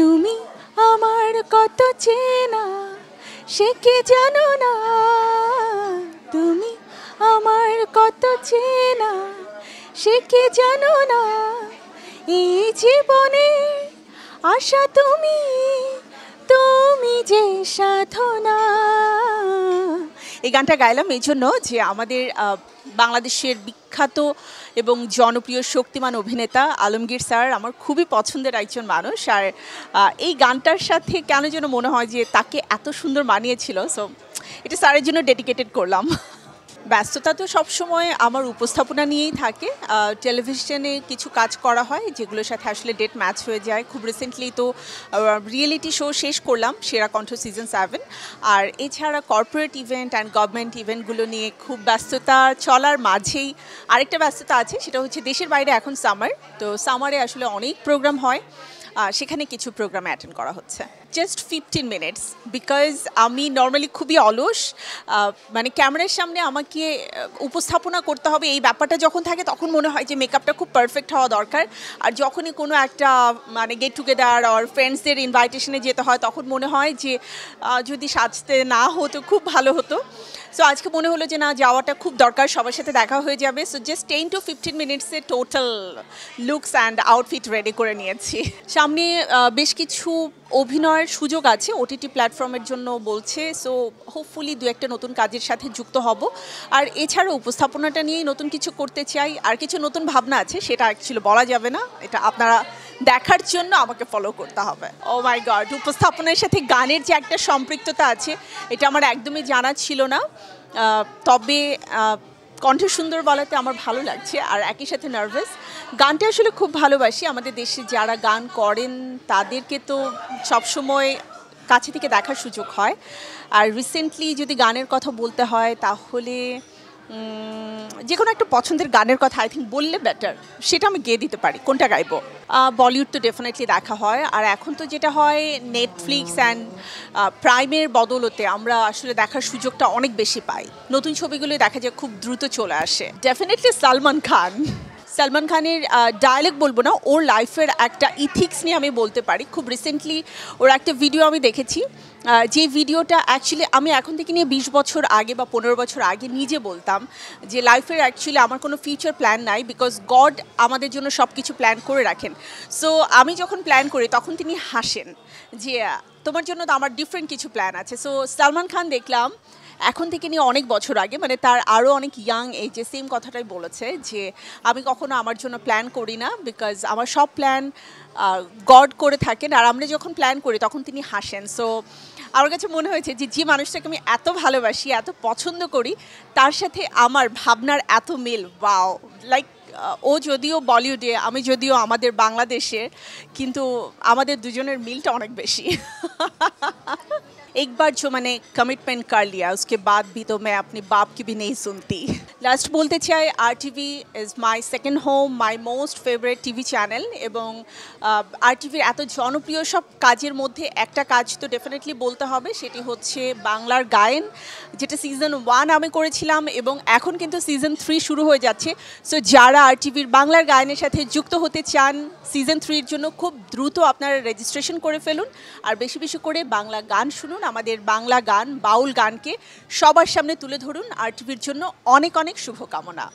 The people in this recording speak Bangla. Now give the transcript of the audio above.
তুমি আমার কত চেনা সে কি জানো না, তুমি আমার কত চেনা সে কি জানো না, এই জীবনে আশা তুমি, তুমি যে সাধনা। এই গানটা গাইলাম এই জন্য যে আমাদের বাংলাদেশের বিখ্যাত এবং জনপ্রিয় শক্তিমান অভিনেতা আলমগীর স্যার আমার খুবই পছন্দের একজন মানুষ। আর এই গানটার সাথে কেন যেন মনে হয় যে তাকে এত সুন্দর মানিয়েছিল, সো এটা স্যারের জন্য ডেডিকেটেড করলাম। ব্যস্ততা তো সবসময় আমার উপস্থাপনা নিয়েই থাকে। টেলিভিশনে কিছু কাজ করা হয় যেগুলোর সাথে আসলে ডেট ম্যাচ হয়ে যায়। খুব রিসেন্টলি তো রিয়েলিটি শো শেষ করলাম, সেরা কণ্ঠ সিজন 7। আর এছাড়া কর্পোরেট ইভেন্ট অ্যান্ড গভর্নমেন্ট ইভেন্টগুলো নিয়ে খুব ব্যস্ততা চলার মাঝেই আরেকটা ব্যস্ততা আছে, সেটা হচ্ছে দেশের বাইরে এখন সামার, তো সামারে আসলে অনেক প্রোগ্রাম হয়, সেখানে কিছু প্রোগ্রামে অ্যাটেন্ড করা হচ্ছে। জাস্ট 15 মিনিটস, বিকজ আমি নর্মালি খুবই অলস, মানে ক্যামেরার সামনে আমাকে উপস্থাপনা করতে হবে এই ব্যাপারটা যখন থাকে তখন মনে হয় যে মেকআপটা খুব পারফেক্ট হওয়া দরকার। আর যখনই কোনো একটা মানে গেট টুগেদার আর ফ্রেন্ডসদের ইনভাইটেশনে যেতে হয় তখন মনে হয় যে যদি সাজতে না হতো খুব ভালো হতো। সো আজকে মনে হলো যে না, যাওয়াটা খুব দরকার, সবার সাথে দেখা হয়ে যাবে। সো জাস্ট 10 to 15 মিনিটসে total looks and outfit ready করে নিয়েছি। সামনে বেশ কিছু অভিনয়ের সুযোগ আছে ওটিটি প্ল্যাটফর্মের জন্য বলছে, সো হোপফুলি দু একটা নতুন কাজের সাথে যুক্ত হব। আর এছাড়াও উপস্থাপনাটা নিয়েই নতুন কিছু করতে চাই, আর কিছু নতুন ভাবনা আছে, সেটা অ্যাকচুয়ালি বলা যাবে না, এটা আপনারা দেখার জন্য আমাকে ফলো করতে হবে। ও মাই গড, উপস্থাপনার সাথে গানের যে একটা সম্পৃক্ততা আছে এটা আমার একদমই জানা ছিল না, তবে কণ্ঠ সুন্দর বলাতে আমার ভালো লাগছে আর একই সাথে নার্ভাস। গানটা আসলে খুব ভালোবাসি, আমাদের দেশে যারা গান করেন তাদেরকে তো সবসময় কাছে থেকে দেখার সুযোগ হয়। আর রিসেন্টলি যদি গানের কথা বলতে হয় তাহলে যে কোনো একটা পছন্দের গানের কথা আই থিঙ্ক বললে বেটার, সেটা আমি গেয়ে দিতে পারি। কোনটা গাইবো? বলিউড তো ডেফিনেটলি দেখা হয়, আর এখন তো যেটা হয় নেটফ্লিক্স অ্যান্ড প্রাইমের বদলতে আমরা আসলে দেখার সুযোগটা অনেক বেশি পাই। নতুন ছবিগুলো দেখা যায় খুব দ্রুত চলে আসে। ডেফিনেটলি সালমান খান। সালমান খানের ডায়ালগ বলবো না, ওর লাইফের একটা ইথিক্স নিয়ে আমি বলতে পারি। খুব রিসেন্টলি ওর একটা ভিডিও আমি দেখেছি, যে ভিডিওটা অ্যাকচুয়ালি আমি এখন থেকে নিয়ে 20 বছর আগে বা 15 বছর আগে নিজে বলতাম যে লাইফের অ্যাকচুয়ালি আমার কোনো ফিউচার প্ল্যান নাই, বিকজ গড আমাদের জন্য সব কিছু প্ল্যান করে রাখেন। সো আমি যখন প্ল্যান করি তখন তিনি হাসেন যে তোমার জন্য তো আমার ডিফারেন্ট কিছু প্ল্যান আছে। সো সালমান খান দেখলাম এখন থেকে নিয়ে অনেক বছর আগে, মানে তার আরও অনেক ইয়াং এজে সেম কথাটাই বলেছে যে আমি কখনো আমার জন্য প্ল্যান করি না, বিকজ আমার সব প্ল্যান গড করে থাকেন, আর আমরা যখন প্ল্যান করি তখন তিনি হাসেন। সো আমার কাছে মনে হয়েছে যে যে মানুষটাকে আমি এত ভালোবাসি, এত পছন্দ করি, তার সাথে আমার ভাবনার এত মিল। ওয়াও, লাইক ও যদিও বলিউডে, আমি যদিও আমাদের বাংলাদেশের, কিন্তু আমাদের দুজনের মিলটা অনেক বেশি। एक बार जो मैंने कमिटमेंट कर लिया उसके बाद भी तो मैं अपने बाप की भी नहीं सुनती। लास्ट बोलते चाই RTV is my second home, my most favourite TV channel, এবং RTVর এত জনপ্রিয় সব কাজের মধ্যে একটা কাজ তো ডেফিনেটলি বলতে হবে, সেটি হচ্ছে বাংলার গায়েন, যেটা সিজন 1 আমি করেছিলাম এবং এখন কিন্তু সিজন 3 শুরু হয়ে যাচ্ছে। সো যারা RTVর বাংলার গায়নের সাথে যুক্ত হতে চান সিজন 3-র জন্য খুব দ্রুত আপনারা রেজিস্ট্রেশন করে ফেলুন, আর বেশি বেশি করে বাংলা গান শুনুন, আমাদের বাংলা গান বাউল গানকে সবার সামনে তুলে ধরুন। RTVর জন্য অনেক অনেক শুভকামনা।